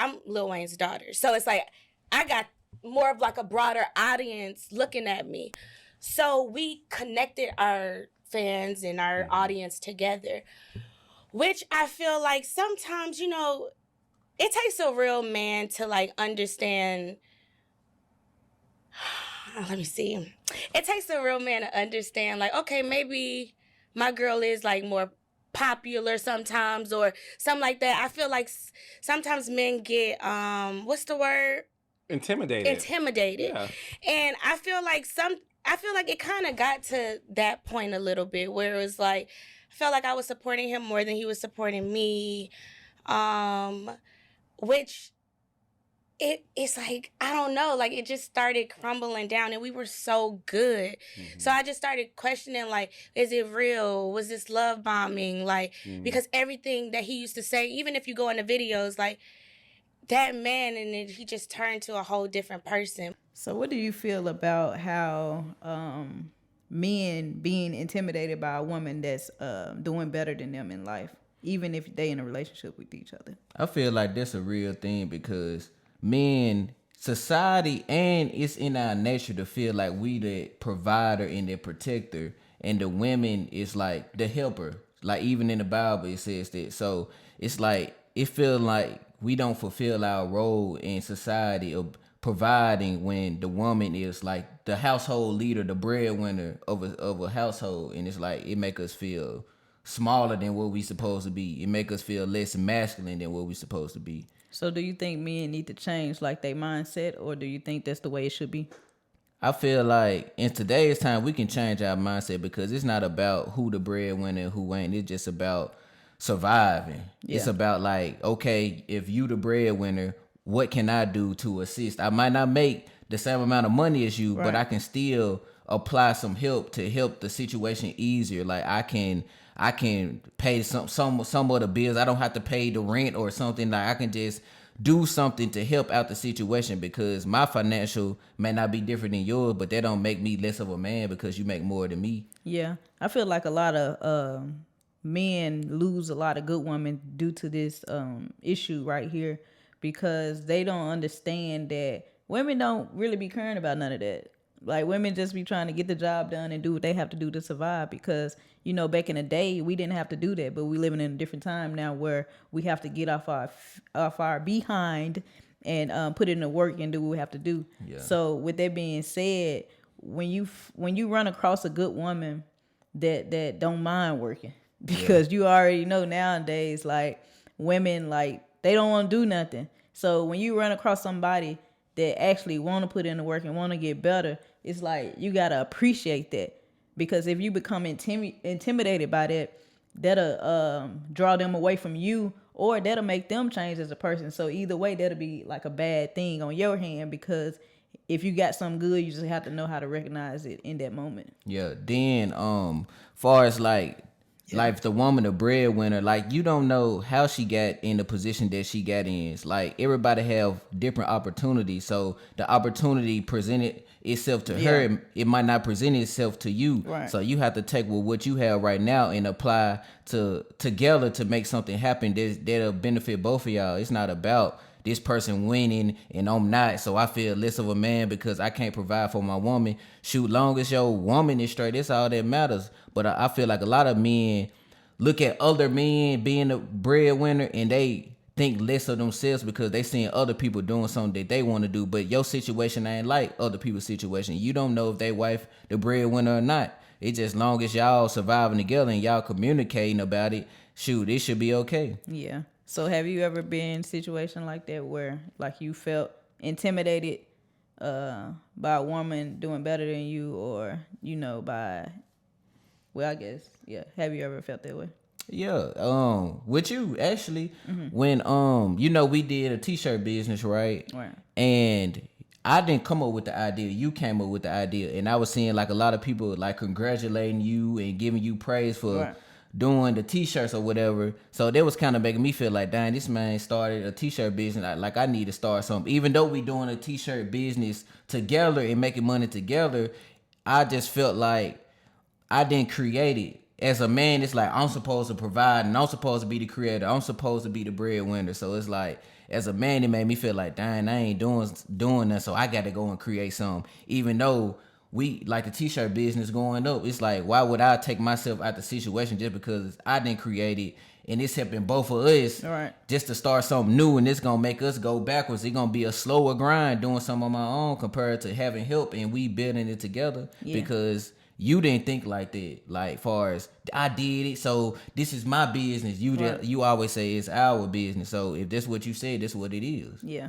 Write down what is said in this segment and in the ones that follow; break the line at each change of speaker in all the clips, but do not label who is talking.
I'm Lil Wayne's daughter. So it's like I got more of like a broader audience looking at me. So we connected our fans and our audience together, which I feel like sometimes, it takes a real man to like understand. Let me see. It takes a real man to understand, like, okay, maybe my girl is like more popular sometimes or something like that. I feel like sometimes men get what's the word? Intimidated.
Yeah.
And I feel like it kind of got to that point a little bit where it was like I felt like I was supporting him more than he was supporting me. Um which it's like I don't know, like it just started crumbling down and we were so good. So I just started questioning, like, is it real? Was this love bombing? Like, because everything that he used to say, even if you go into videos, like that man, and then he just turned to a whole different person.
So what do you feel about how men being intimidated by a woman that's doing better than them in life, even if they in a relationship with each other?
I feel like that's a real thing because men, society, and it's in our nature to feel like we the provider and the protector, and the women is like the helper. Like even in the Bible it says that. So it's like it feels like we don't fulfill our role in society of providing when the woman is like the household leader, the breadwinner of a household, and it's like it make us feel smaller than what we supposed to be. It make us feel less masculine than what we supposed to be.
So do you think men need to change like their mindset, or do you think that's the way it should be?
I feel like in today's time we can change our mindset because it's not about who the breadwinner and who ain't. It's just about surviving. Yeah. It's about like, okay, if you the breadwinner, what can I do to assist? I might not make the same amount of money as you, right, but I can still apply some help to help the situation easier. Like I can pay some of the bills. I don't have to pay the rent or something. Like I can just do something to help out the situation because my financial may not be different than yours, but that don't make me less of a man because you make more than me.
Yeah, I feel like a lot of men lose a lot of good women due to this issue right here because they don't understand that women don't really be caring about none of that. Like women just be trying to get the job done and do what they have to do to survive because, back in the day, we didn't have to do that, but we living in a different time now where we have to get off our behind and put in the work and do what we have to do. Yeah. So with that being said, when you run across a good woman that don't mind working, because you already know nowadays, like women, like they don't want to do nothing. So when you run across somebody that actually want to put in the work and want to get better, it's like you got to appreciate that. Because if you become intimidated by that, that'll draw them away from you, or that'll make them change as a person. So either way, that'll be like a bad thing on your hand, because if you got something good, you just have to know how to recognize it in that moment.
Yeah. Then, far as like the woman, the breadwinner, like you don't know how she got in the position that she got in. It's like everybody have different opportunities. So the opportunity presented itself to her, it might not present itself to you. Right. So you have to take what you have right now and apply together to make something happen that'll benefit both of y'all. It's not about this person winning and I'm not, so I feel less of a man because I can't provide for my woman. Shoot, long as your woman is straight, that's all that matters. But I feel like a lot of men look at other men being a breadwinner and they think less of themselves because they seeing other people doing something that they want to do. But your situation ain't like other people's situation. You don't know if they wife the breadwinner or not. It's just long as y'all surviving together and y'all communicating about it, shoot, it should be okay.
Yeah. So have you ever been in a situation like that where like you felt intimidated by a woman doing better than you, or by, well, I guess, yeah, have you ever felt that way?
Yeah, with you actually, when we did a t-shirt business, right? Right. And I didn't come up with the idea, you came up with the idea, and I was seeing like a lot of people like congratulating you and giving you praise for doing the t-shirts or whatever. So that was kind of making me feel like, dang, this man started a t-shirt business. I need to start something. Even though we doing a t-shirt business together and making money together, I just felt like I didn't create it as a man, it's like I'm supposed to provide and I'm supposed to be the creator. I'm supposed to be the breadwinner. So it's like as a man, it made me feel like, dang, I ain't doing that. So I got to go and create something. Even though we like the t-shirt business going up, it's like why would I take myself out the situation just because I didn't create it? And it's helping both of us
Right.
just to start something new, and it's gonna make us go backwards. It's gonna be a slower grind doing something on my own compared to having help and we building it together.
Yeah.
Because you didn't think like that. Like far as I did it, so this is my business. You always say it's our business. So if that's what you said, that's what it is.
Yeah.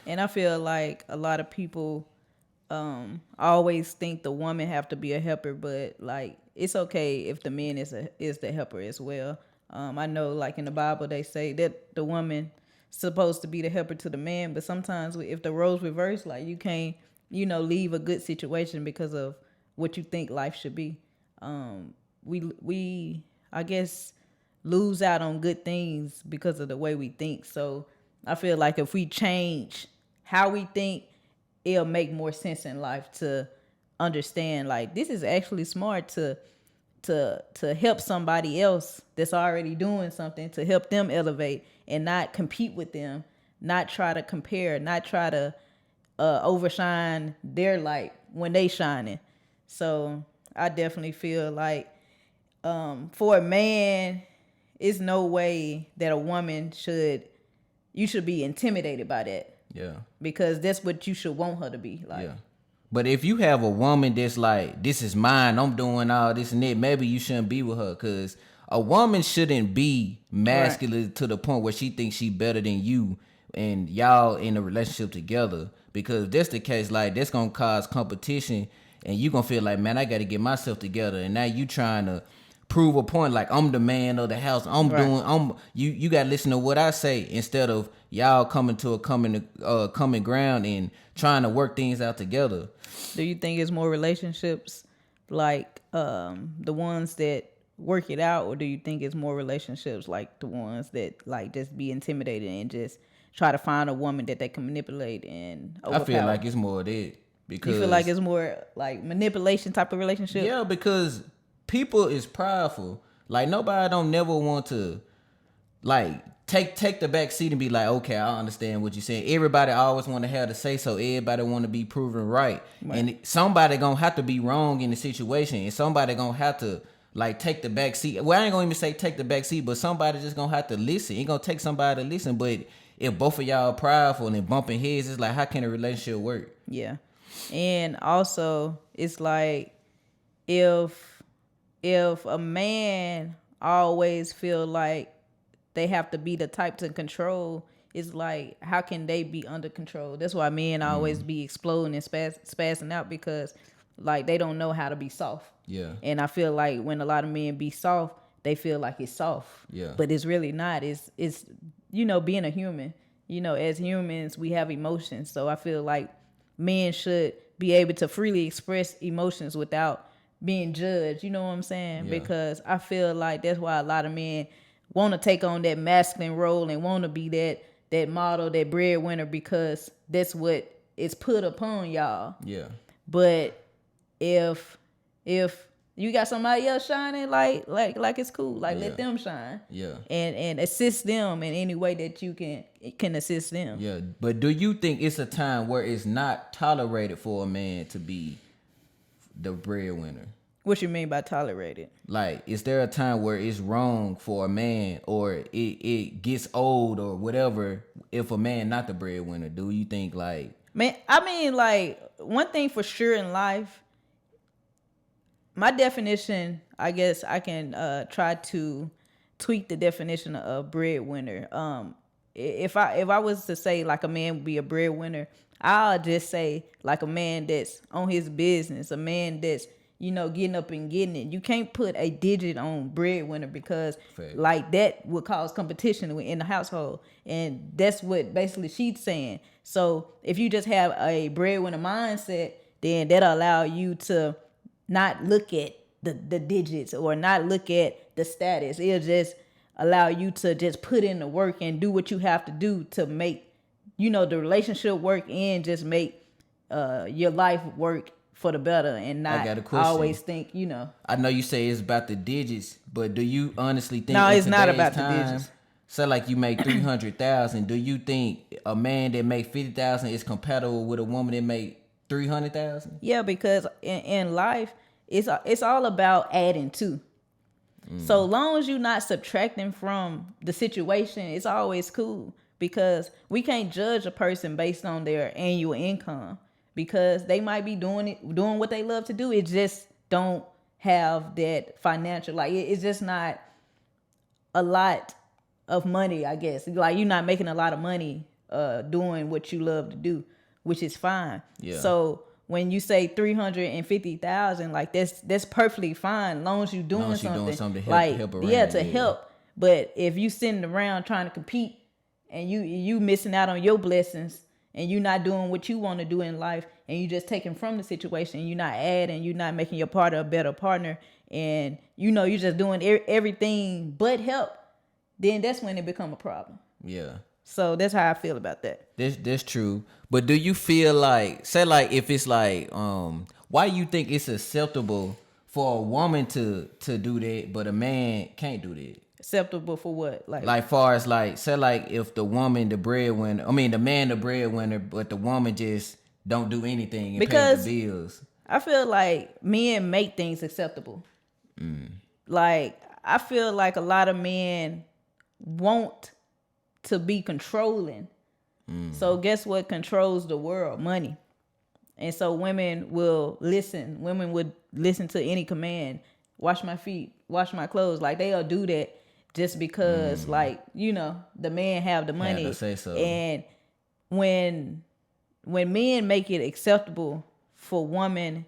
And I feel like a lot of people always think the woman have to be a helper, but like it's okay if the man is the helper as well. I know like in the Bible they say that the woman supposed to be the helper to the man, but sometimes if the roles reverse, like you can't, leave a good situation because of what you think life should be. We I guess lose out on good things because of the way we think. So I feel like if we change how we think, it'll make more sense in life to understand like this is actually smart to help somebody else that's already doing something, to help them elevate and not compete with them, not try to compare, not try to overshine their light when they shining. So I definitely feel like for a man, it's no way that a woman you should be intimidated by that.
Yeah.
Because that's what you should want her to be like.
Yeah. But if you have a woman that's like, this is mine, I'm doing all this and that, maybe you shouldn't be with her, because a woman shouldn't be masculine to the point where she thinks she better than you and y'all in a relationship together. Because if that's the case, like that's gonna cause competition and you gonna feel like, man, I gotta get myself together. And now you trying to prove a point like I'm the man of the house. You gotta listen to what I say instead of y'all coming to a common ground and trying to work things out together.
Do you think it's more relationships like the ones that work it out, or do you think it's more relationships like the ones that like just be intimidated and just try to find a woman that they can manipulate and overpower?
I feel like it's more of that. Because
you feel like it's more like manipulation type of relationship?
Yeah, because people is prideful. Like nobody don't never want to like take the back seat and be like, okay, I understand what you're saying. Everybody always want to have to say so. Everybody want to be proven right. And somebody gonna have to be wrong in the situation, and somebody gonna have to like take the back seat. Well, I ain't gonna even say take the back seat, but somebody just gonna have to listen. It gonna take somebody to listen. But if both of y'all are prideful and bumping heads, it's like, how can a relationship work?
Yeah. And also it's like if a man always feel like they have to be the type to control, it's like how can they be under control? That's why men always be exploding and spazzing out, because like they don't know how to be soft.
Yeah.
And I feel like when a lot of men be soft, they feel like it's soft.
Yeah.
But it's really not. It's being a human. As humans we have emotions. So I feel like men should be able to freely express emotions without being judged. You know what I'm saying?
Yeah.
Because I feel like that's why a lot of men want to take on that masculine role and want to be that model, that breadwinner, because that's what is put upon y'all.
Yeah.
But if you got somebody else shining, like it's cool, like let them shine.
Yeah.
And assist them in any way that you can assist them.
Yeah. But do you think it's a time where it's not tolerated for a man to be the breadwinner?
What you mean by tolerated?
Like, is there a time where it's wrong for a man, or it gets old or whatever, if a man not the breadwinner? Do you think like...
Man, I mean, like, one thing for sure in life, my definition, I guess I can try to tweak the definition of breadwinner. If I was to say like a man would be a breadwinner, I'll just say like a man that's on his business, a man that's getting up and getting it. You can't put a digit on breadwinner, because like that would cause competition in the household. And that's what basically she's saying. So if you just have a breadwinner mindset, then that'll allow you to not look at the digits or not look at the status. It'll just allow you to just put in the work and do what you have to do to make, the relationship work and just make your life work for the better and
I
not
got a question.
always think,
I know you say it's about the digits, but do you honestly think
No,
in
it's not
today's
about the
time,
digits.
say like you make 300,000, do you think a man that make 50,000 is compatible with a woman that make 300,000?
Yeah, because in life, it's all about adding to. So long as you're not subtracting from the situation, it's always cool because we can't judge a person based on their annual income because they might be doing what they love to do. It just don't have that financial, like it's just not a lot of money, I guess. Like you're not making a lot of money doing what you love to do, which is fine.
Yeah.
So when you say 350,000, like that's perfectly fine, as long as you're doing something.
To
Like
help around,
yeah, to help. But if you sitting around trying to compete and you missing out on your blessings and you not doing what you want to do in life and you just taking from the situation, you're not adding, you're not making your partner a better partner, and you're just doing everything but help, then that's when it become a problem.
Yeah.
So that's how I feel about that.
That's true. But do you feel like, say like if it's like why you think it's acceptable for a woman to do that but a man can't do that?
Acceptable for what?
Like far as like, say like if the woman the breadwinner, I mean the man the breadwinner, but the woman just don't do anything and
Because
pay the bills.
I feel like men make things acceptable. Like I feel like a lot of men want to be controlling. So guess what controls the world? Money. And so women will listen. Women would listen to any command. Wash my feet, wash my clothes. Like they'll do that just because like, the man have the money.
Had to say so.
And when men make it acceptable for women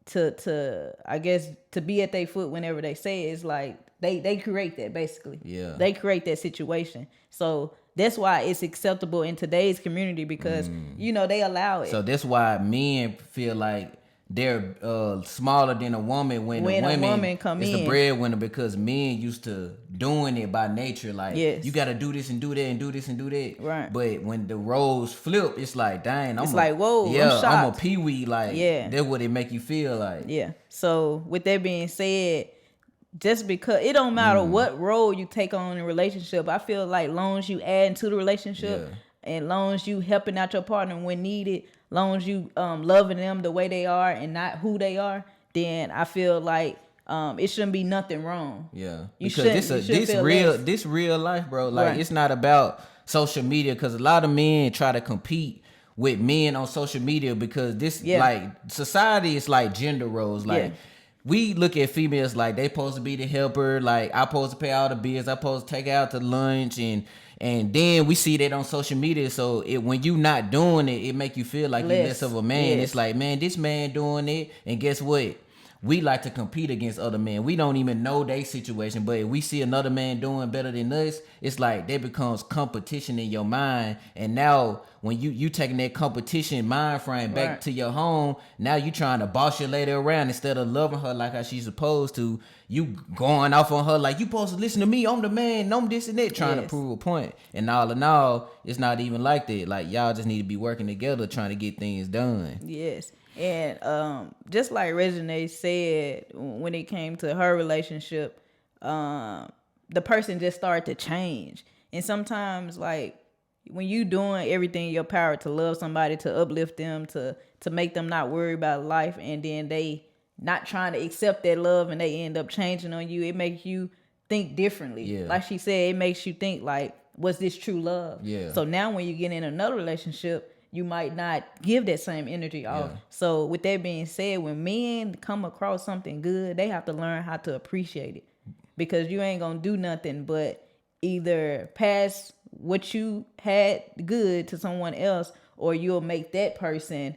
to I guess to be at their foot whenever they say it, it's like they create that basically.
Yeah.
They create that situation. So that's why it's acceptable in today's community because they allow it.
So that's why men feel like they're smaller than a woman when a woman
come
is
in.
the breadwinner, because men used to doing it by nature. Like you got to do this and do that and do this and do that.
Right.
But when the roles flip, it's like, dang,
whoa,
yeah,
I'm shocked.
I'm a peewee. Like
Yeah.
that's what it make you feel like.
Yeah. So with that being said, just because it don't matter what role you take on in a relationship, I feel like long as you add to the relationship and long as you helping out your partner when needed, long as you loving them the way they are and not who they are, then I feel like it shouldn't be nothing wrong.
Yeah,
You
because
shouldn't
this real life, bro. Like
Right.
it's not about social media, because a lot of men try to compete with men on social media because this like society is like gender roles. Like we look at females like they supposed to be the helper. Like I supposed to pay all the bills. I supposed to take out to lunch, and then we see that on social media. So when you not doing it, it make you feel like you're less of a man. It's like, man, this man doing it, and guess what? We like to compete against other men. We don't even know their situation, but if we see another man doing better than us, it's like there becomes competition in your mind. And now when you taking that competition mind frame back to your home, now you trying to boss your lady around instead of loving her like how she's supposed to. You going off on her like, you supposed to listen to me, I'm the man, I'm this and that, trying to prove a point. And all in all, it's not even like that. Like y'all just need to be working together trying to get things done.
Yes. And just like Reginae said, when it came to her relationship, the person just started to change. And sometimes, like, when you doing everything in your power to love somebody, to uplift them, to make them not worry about life, and then they not trying to accept that love and they end up changing on you, it makes you think differently.
Yeah.
Like she said, it makes you think like, was this true love?
Yeah.
So now when you get in another relationship, you might not give that same energy off. So with that being said, when men come across something good, they have to learn how to appreciate it, because you ain't gonna do nothing but either pass what you had good to someone else, or you'll make that person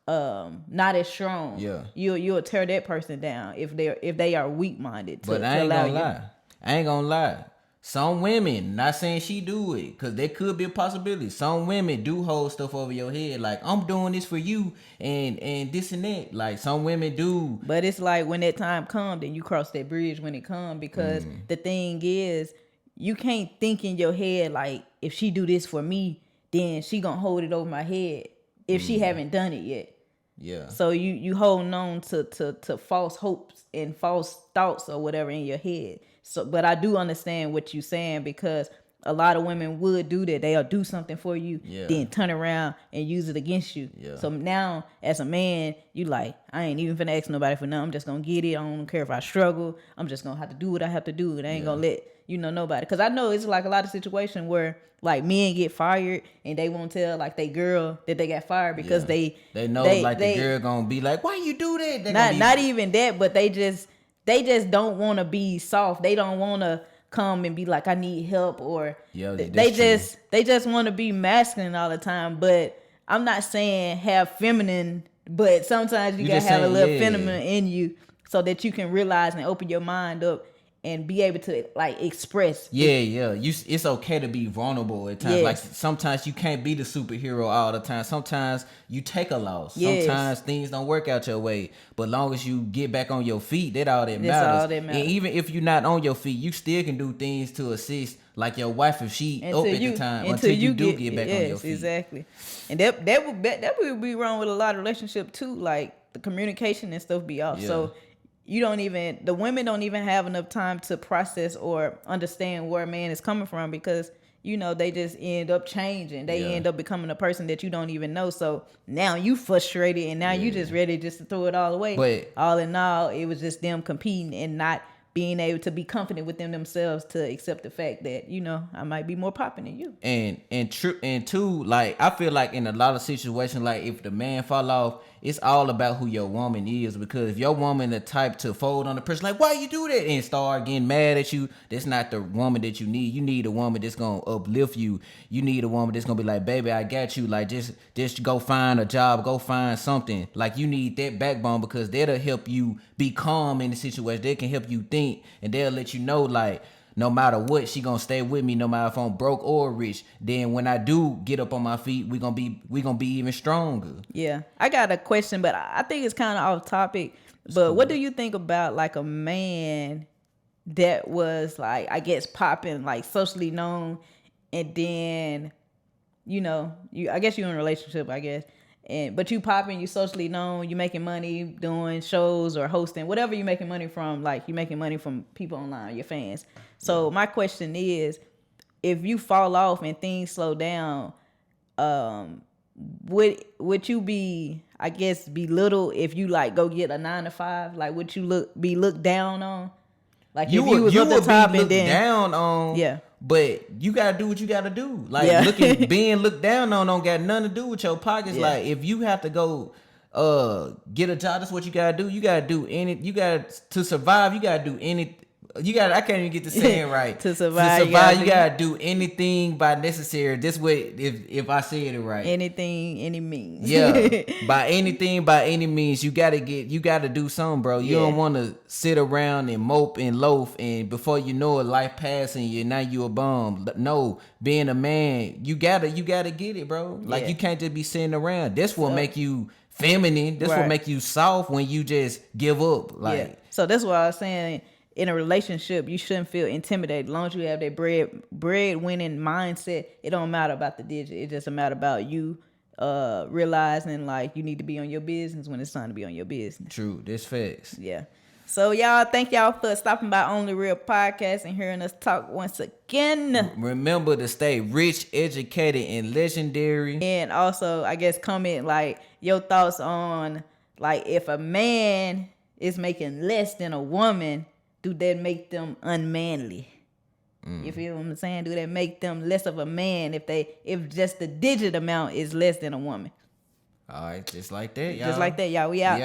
not as strong.
Yeah.
You'll tear that person down if they are weak minded.
But I ain't gonna lie. Some women, not saying she do it, because there could be a possibility. Some women do hold stuff over your head, like, I'm doing this for you, and this and that. Like, some women do.
But it's like when that time comes, then you cross that bridge when it comes, because the thing is, you can't think in your head, like, if she do this for me, then she gonna hold it over my head if she haven't done it yet.
Yeah.
So you holding on to false hopes and false thoughts or whatever in your head. So, but I do understand what you're saying, because a lot of women would do that. They'll do something for you,
Yeah.
then turn around and use it against you.
Yeah.
So now, as a man, you like, I ain't even finna ask nobody for nothing. I'm just gonna get it. I don't care if I struggle. I'm just gonna have to do what I have to do, and I ain't gonna let nobody. Because I know it's like a lot of situations where like men get fired and they won't tell like they girl that they got fired because they
know like the girl gonna be like, why you do that? They
not even that, but they just don't want to be soft. They don't want to come and be like, I need help, or they just want to be masculine all the time. But I'm not saying have feminine, but sometimes you gotta have a little feminine in you so that you can realize and open your mind up and be able to like express.
It's okay to be vulnerable at times. Like sometimes you can't be the superhero all the time. Sometimes you take a loss. Sometimes things don't work out your way. But long as you get back on your feet, that's all that matters. And even if you're not on your feet, you still can do things to assist. Like your wife, if she up at the time, until you do get back on your feet.
Exactly. And that would be wrong with a lot of relationships too. Like the communication and stuff be off. So the women don't even have enough time to process or understand where a man is coming from, because they just end up changing. They end up becoming a person that you don't even know. So now you frustrated, and now you just ready just to throw it all away. But all in all, it was just them competing and not being able to be confident within themselves to accept the fact that I might be more popping than you.
And two, like I feel like in a lot of situations, like if the man fall off, it's all about who your woman is. Because if your woman the type to fold on the person, like why you do that, and start getting mad at you, that's not the woman that you need. You need a woman that's gonna uplift you. You need a woman that's gonna be like, baby, I got you. Like just go find a job, go find something. Like you need that backbone, because that'll help you be calm in the situation. They can help you think, and they'll let you know like, no matter what, she gonna stay with me, no matter if I'm broke or rich. Then when I do get up on my feet, we gonna be even stronger.
Yeah, I got a question, but I think it's kind of off topic. But what do you think about like a man that was like, I guess, popping, like socially known, and then I guess you're in a relationship, I guess. But you popping, you socially known, you making money doing shows or hosting, whatever you making money from, like you making money from people online, your fans. So my question is, if you fall off and things slow down, would you be, I guess, belittled if you like go get a 9-to-5? Like would you be looked down on? Like
you
if you was up the top
be
and then
down on.
Yeah.
But you gotta do what you gotta do. Like being looked down on don't got nothing to do with your pockets. Yeah. Like if you have to go get a job, that's what you gotta do. You gotta do to survive, you gotta do anything. I can't even get the saying right.
To survive,
you gotta do anything by necessary. This way, if I said it right.
Anything, any means.
Yeah. by any means, you gotta do something, bro. You don't wanna sit around and mope and loaf, and before you know it, life passing you, now you a bum. No, being a man, you gotta get it, bro. Like you can't just be sitting around. That's what make you feminine. That's what make you soft, when you just give up. Like
So that's why I was saying, in a relationship, you shouldn't feel intimidated. As long as you have that bread-winning mindset, it don't matter about the digit. It just a matter about you realizing like you need to be on your business when it's time to be on your business.
True, that's facts.
Yeah. So y'all, thank y'all for stopping by Only Real Podcast and hearing us talk once again.
Remember to stay rich, educated, and legendary.
And also, I guess, comment like your thoughts on like if a man is making less than a woman, do that make them unmanly? You feel what I'm saying? Do that make them less of a man if just the digit amount is less than a woman?
All right, just like that, y'all.
Just like that, y'all. We out.